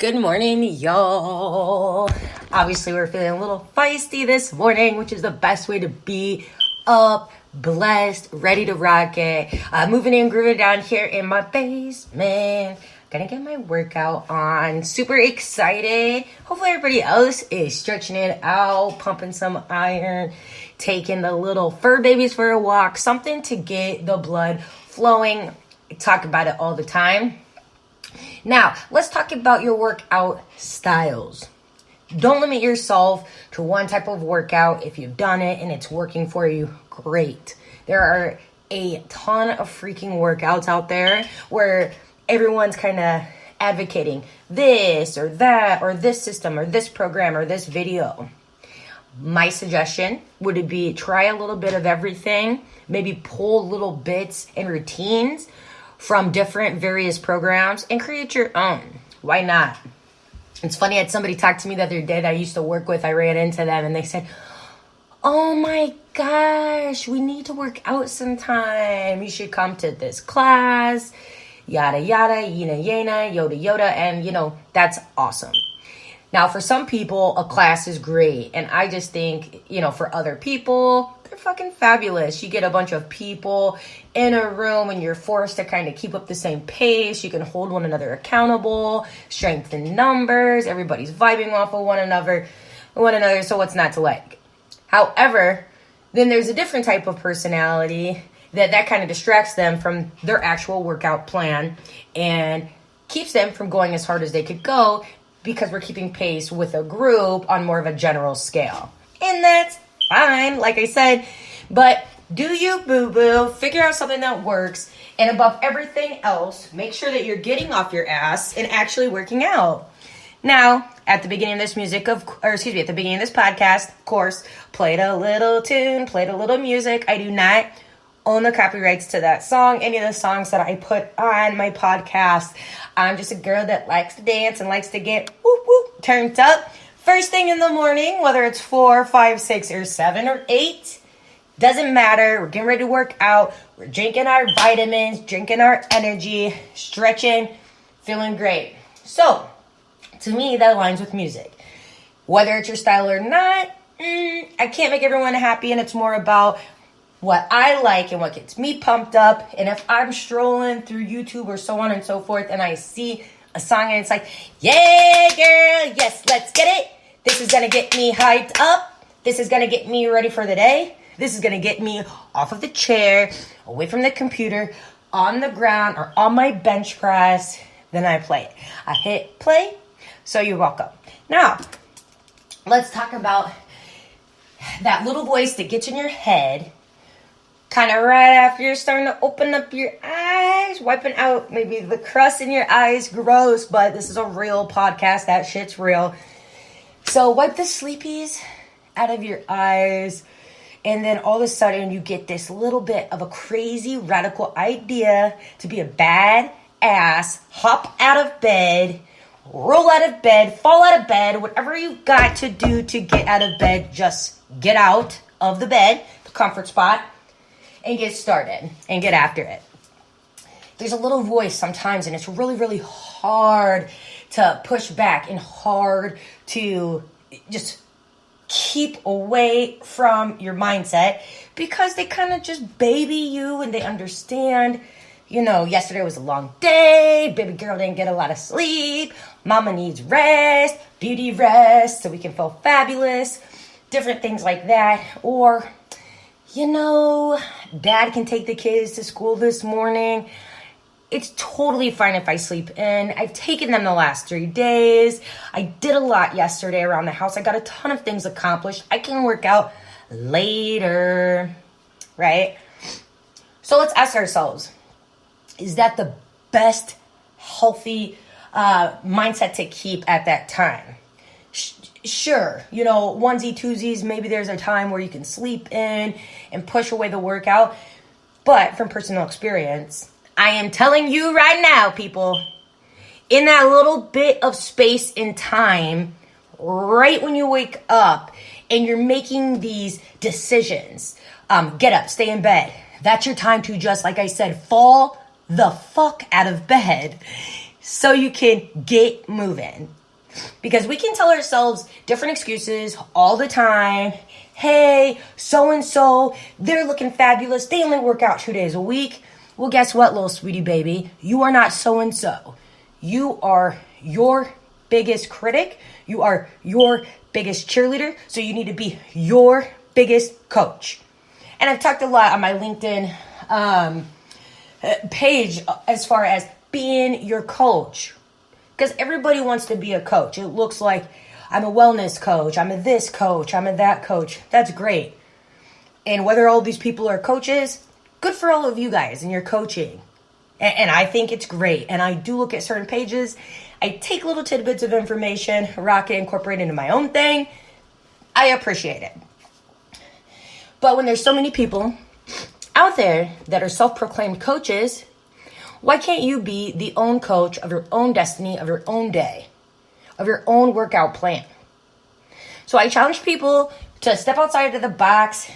Good morning, y'all. Obviously, we're feeling a little feisty this morning, which is the best way to be up, blessed, ready to rock it. Moving and grooving down here in my basement. Gonna get my workout on. Super excited. Hopefully, everybody else is stretching it out, pumping some iron, taking the little fur babies for a walk, something to get the blood flowing. I talk about it all the time. Now, let's talk about your workout styles. Don't limit yourself to one type of workout. If you've done it and it's working for you, great. There are a ton of freaking workouts out there where everyone's kind of advocating this or that or this system or this program or this video. My suggestion would be try a little bit of everything, maybe pull little bits and routines from different various programs and create your own. Why not? It's funny, I had somebody talk to me the other day that I used to work with. I ran into them and they said, oh my gosh, we need to work out sometime. You should come to this class, yada, yada, yina, yana, yoda, yoda. And that's awesome. Now, for some people, a class is great. And I just think, for other people, they're fucking fabulous. You get a bunch of people in a room and you're forced to kind of keep up the same pace. You can hold one another accountable, strengthen numbers. Everybody's vibing off of one another. So what's not to like? However, then there's a different type of personality that kind of distracts them from their actual workout plan and keeps them from going as hard as they could go, because we're keeping pace with a group on more of a general scale. And that's fine, like I said, but do you boo-boo, figure out something that works, and above everything else, make sure that you're getting off your ass and actually working out. Now, at the beginning of this at the beginning of this podcast, of course, played a little tune, played a little music. I do not own the copyrights to that song, any of the songs that I put on my podcast. I'm just a girl that likes to dance and likes to get whoop whoop turned up first thing in the morning, whether it's 4, 5, 6, or 7, or 8. Doesn't matter. We're getting ready to work out. We're drinking our vitamins, drinking our energy, stretching, feeling great. So, to me, that aligns with music. Whether it's your style or not, I can't make everyone happy, and it's more about what I like and what gets me pumped up. And if I'm strolling through YouTube or so on and so forth and I see a song and it's like, yeah, girl, yes, let's get it. This is going to get me hyped up. This is going to get me ready for the day. This is going to get me off of the chair, away from the computer, on the ground or on my bench press. Then I play it. I hit play. So you're welcome. Now, let's talk about that little voice that gets in your head kind of right after you're starting to open up your eyes, wiping out maybe the crust in your eyes. Gross, but this is a real podcast. That shit's real. So wipe the sleepies out of your eyes. And then all of a sudden you get this little bit of a crazy radical idea to be a bad ass. Hop out of bed, roll out of bed, fall out of bed, whatever you got to do to get out of bed. Just get out of the bed, the comfort spot, and get started and get after it. There's a little voice sometimes, and it's really, really hard to push back and hard to just keep away from your mindset, because they kind of just baby you and they understand, yesterday was a long day, baby girl didn't get a lot of sleep, mama needs rest, beauty rest, so we can feel fabulous, different things like that. Or dad can take the kids to school this morning. It's totally fine if I sleep in. I've taken them the last 3 days. I did a lot yesterday around the house. I got a ton of things accomplished. I can work out later, right? So let's ask ourselves, is that the best healthy mindset to keep at that time? Sure, onesie twosies, maybe there's a time where you can sleep in and push away the workout. But from personal experience, I am telling you right now, people, in that little bit of space and time, right when you wake up and you're making these decisions, get up, stay in bed. That's your time to just, like I said, fall the fuck out of bed. so you can get moving. Because we can tell ourselves different excuses all the time. Hey, so-and-so, they're looking fabulous. They only work out 2 days a week. Well, guess what, little sweetie baby? You are not so-and-so. You are your biggest critic. You are your biggest cheerleader. So you need to be your biggest coach. And I've talked a lot on my LinkedIn page as far as being your coach. Because everybody wants to be a coach. It looks like I'm a wellness coach. I'm a this coach. I'm a that coach. That's great. And whether all these people are coaches, good for all of you guys and your coaching. And I think it's great. And I do look at certain pages. I take little tidbits of information, rock it, incorporate it into my own thing. I appreciate it. But when there's so many people out there that are self-proclaimed coaches, why can't you be the own coach of your own destiny, of your own day, of your own workout plan? So I challenge people to step outside of the box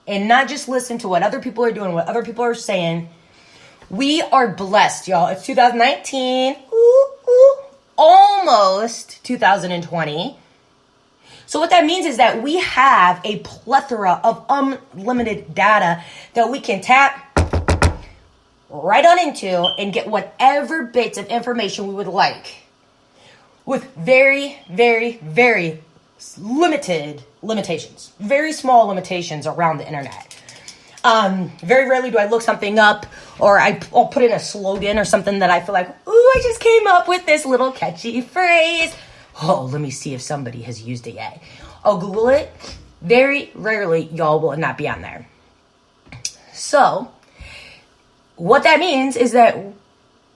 and not just listen to what other people are doing, what other people are saying. We are blessed, y'all. It's 2019, almost 2020. So what that means is that we have a plethora of unlimited data that we can tap right on into and get whatever bits of information we would like with very, very, very limited limitations, very small limitations around the internet. Very rarely do I look something up or I'll put in a slogan or something that I feel like, ooh, I just came up with this little catchy phrase. Oh, let me see if somebody has used it yet. I'll Google it. Very rarely, y'all will not be on there. So what that means is that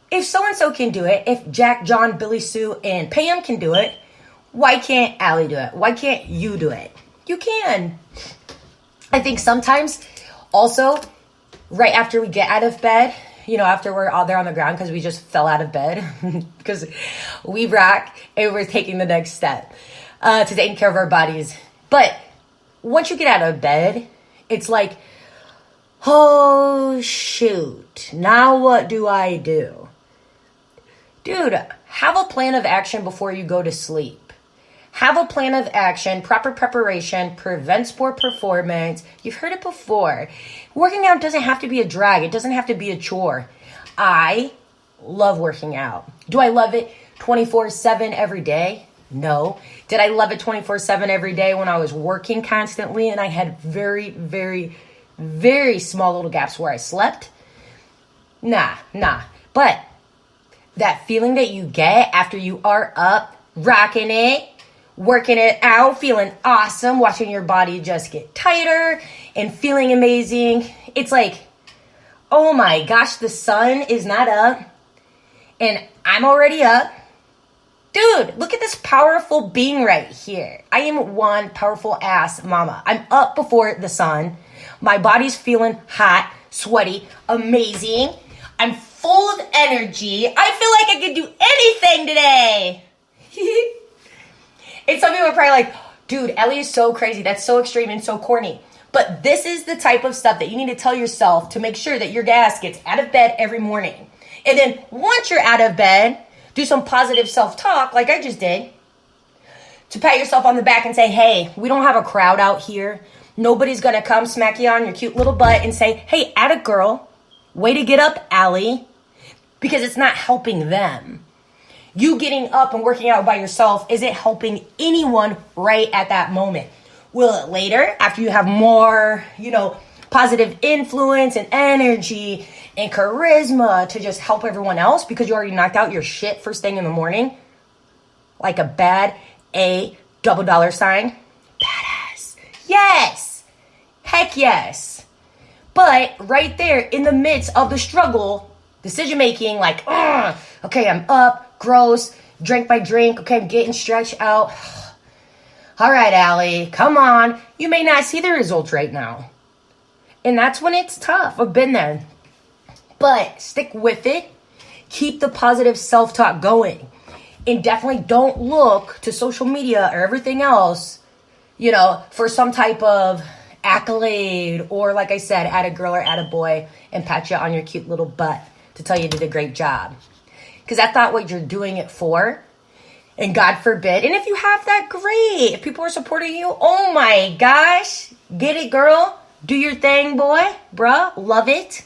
if so-and-so can do it, if Jack, John, Billy, Sue, and Pam can do it, why can't Allie do it? Why can't you do it? You can. I think sometimes also right after we get out of bed, after we're all there on the ground because we just fell out of bed because we rock and we're taking the next step to taking care of our bodies. But once you get out of bed, it's like, oh, shoot. Now what do I do? Dude, have a plan of action before you go to sleep. Have a plan of action. Proper preparation prevents poor performance. You've heard it before. Working out doesn't have to be a drag. It doesn't have to be a chore. I love working out. Do I love it 24/7 every day? No. Did I love it 24/7 every day when I was working constantly and I had very, very, very small little gaps where I slept? Nah. But that feeling that you get after you are up, rocking it, working it out, feeling awesome, watching your body just get tighter and feeling amazing. It's like, oh my gosh, the sun is not up and I'm already up. Dude, look at this powerful being right here. I am one powerful ass mama. I'm up before the sun. My body's feeling hot, sweaty, amazing. I'm full of energy. I feel like I could do anything today. And some people are probably like, dude, Ellie is so crazy. That's so extreme and so corny. But this is the type of stuff that you need to tell yourself to make sure that your gas gets out of bed every morning. And then once you're out of bed, do some positive self-talk like I just did. To pat yourself on the back and say, hey, we don't have a crowd out here. Nobody's going to come smack you on your cute little butt and say, hey, atta girl, way to get up, Allie. Because it's not helping them. You getting up and working out by yourself isn't helping anyone right at that moment. Will it later, after you have more, positive influence and energy and charisma to just help everyone else because you already knocked out your shit first thing in the morning? Like a bad A $sign? Badass. Yes. Heck yes. But right there in the midst of the struggle, decision making, like, okay, I'm up. Gross, drink by drink. Okay, I'm getting stretched out. All right, Allie, come on. You may not see the results right now. And that's when it's tough. I've been there. But stick with it. Keep the positive self-talk going. And definitely don't look to social media or everything else, for some type of accolade or, like I said, add a girl or add a boy and pat you on your cute little butt to tell you did a great job. because that's not what you're doing it for. And God forbid. And if you have that, great. If people are supporting you, oh my gosh. Get it, girl. Do your thing, boy. Bruh. Love it.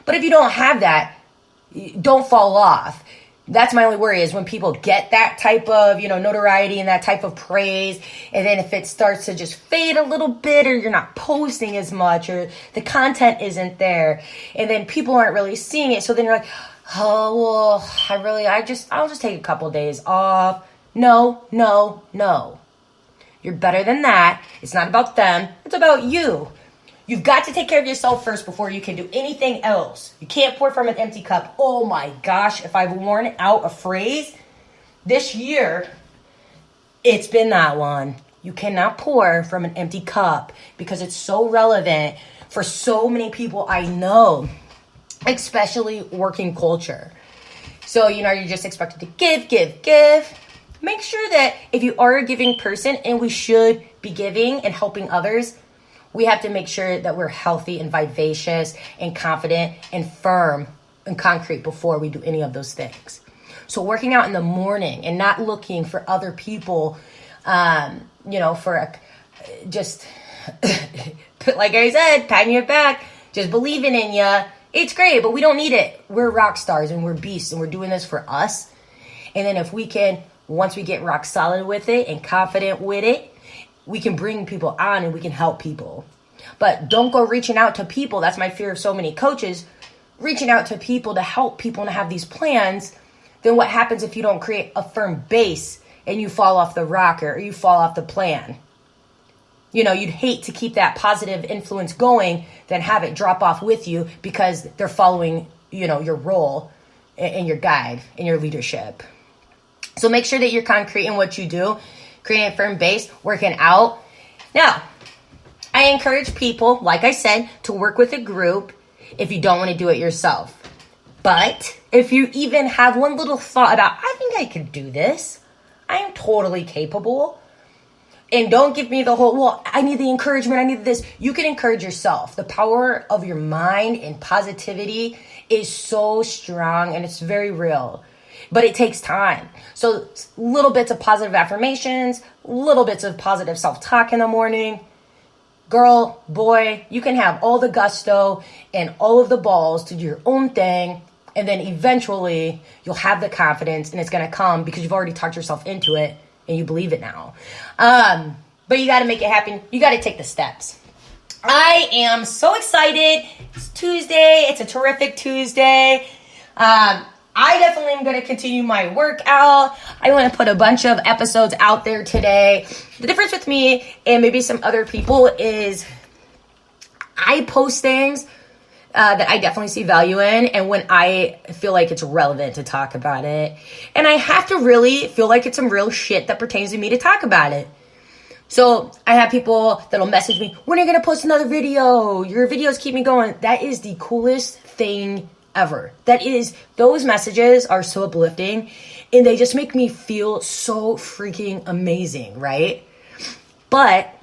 But if you don't have that, don't fall off. That's my only worry, is when people get that type of, notoriety and that type of praise. And then if it starts to just fade a little bit, or you're not posting as much, or the content isn't there, and then people aren't really seeing it. So then you're like, oh, well, I'll just take a couple days off. No. You're better than that. It's not about them. It's about you. You've got to take care of yourself first before you can do anything else. You can't pour from an empty cup. Oh my gosh, if I've worn out a phrase this year, it's been that one. You cannot pour from an empty cup, because it's so relevant for so many people I know, especially working culture. So, you're just expected to give. Make sure that if you are a giving person, and we should be giving and helping others, we have to make sure that we're healthy and vivacious and confident and firm and concrete before we do any of those things. So working out in the morning and not looking for other people, just like I said, patting your back, just believing in you. It's great, but we don't need it. We're rock stars and we're beasts, and we're doing this for us. And then if we can, once we get rock solid with it and confident with it, we can bring people on and we can help people. But don't go reaching out to people. That's my fear of so many coaches. Reaching out to people to help people and to have these plans. Then what happens if you don't create a firm base and you fall off the rocker, or you fall off the plan? You'd hate to keep that positive influence going, then have it drop off with you because they're following, your role and your guide and your leadership. So make sure that you're concrete in what you do. Creating a firm base, working out. Now, I encourage people, like I said, to work with a group if you don't want to do it yourself. But if you even have one little thought about, I think I could do this, I am totally capable. And don't give me the whole, well, I need the encouragement, I need this. You can encourage yourself. The power of your mind and positivity is so strong, and it's very real. But it takes time. So little bits of positive affirmations, little bits of positive self-talk in the morning. Girl, boy, you can have all the gusto and all of the balls to do your own thing. And then eventually you'll have the confidence, and it's going to come because you've already talked yourself into it and you believe it now. But you got to make it happen. You got to take the steps. I am so excited. It's Tuesday. It's a terrific Tuesday. I definitely am going to continue my workout. I want to put a bunch of episodes out there today. The difference with me and maybe some other people is I post things that I definitely see value in, and when I feel like it's relevant to talk about it. And I have to really feel like it's some real shit that pertains to me to talk about it. So I have people that'll message me, when are you going to post another video? Your videos keep me going. That is the coolest thing ever. Those messages are so uplifting, and they just make me feel so freaking amazing, right? But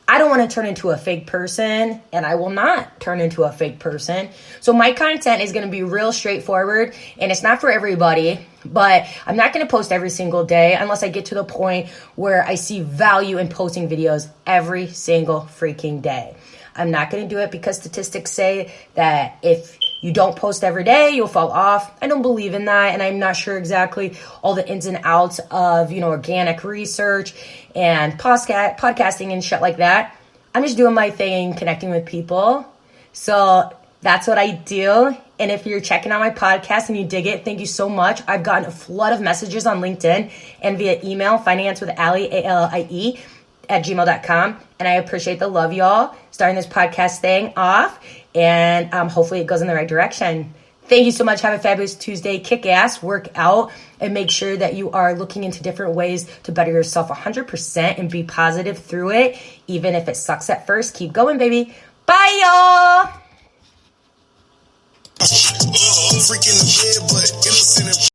I don't want to turn into a fake person, and I will not turn into a fake person. So my content is going to be real straightforward, and it's not for everybody, but I'm not going to post every single day unless I get to the point where I see value in posting videos every single freaking day. I'm not going to do it because statistics say that if you don't post every day, you'll fall off. I don't believe in that, and I'm not sure exactly all the ins and outs of, organic research and podcasting and shit like that. I'm just doing my thing, connecting with people. So that's what I do. And if you're checking out my podcast and you dig it, thank you so much. I've gotten a flood of messages on LinkedIn and via email, financewithAllie, ALIE, @gmail.com. And I appreciate the love, y'all. Starting this podcast thing off. And hopefully it goes in the right direction. Thank you so much. Have a fabulous Tuesday. Kick ass, work out, and make sure that you are looking into different ways to better yourself 100% and be positive through it. Even if it sucks at first, keep going, baby. Bye, y'all. Freaking the bed, but innocent.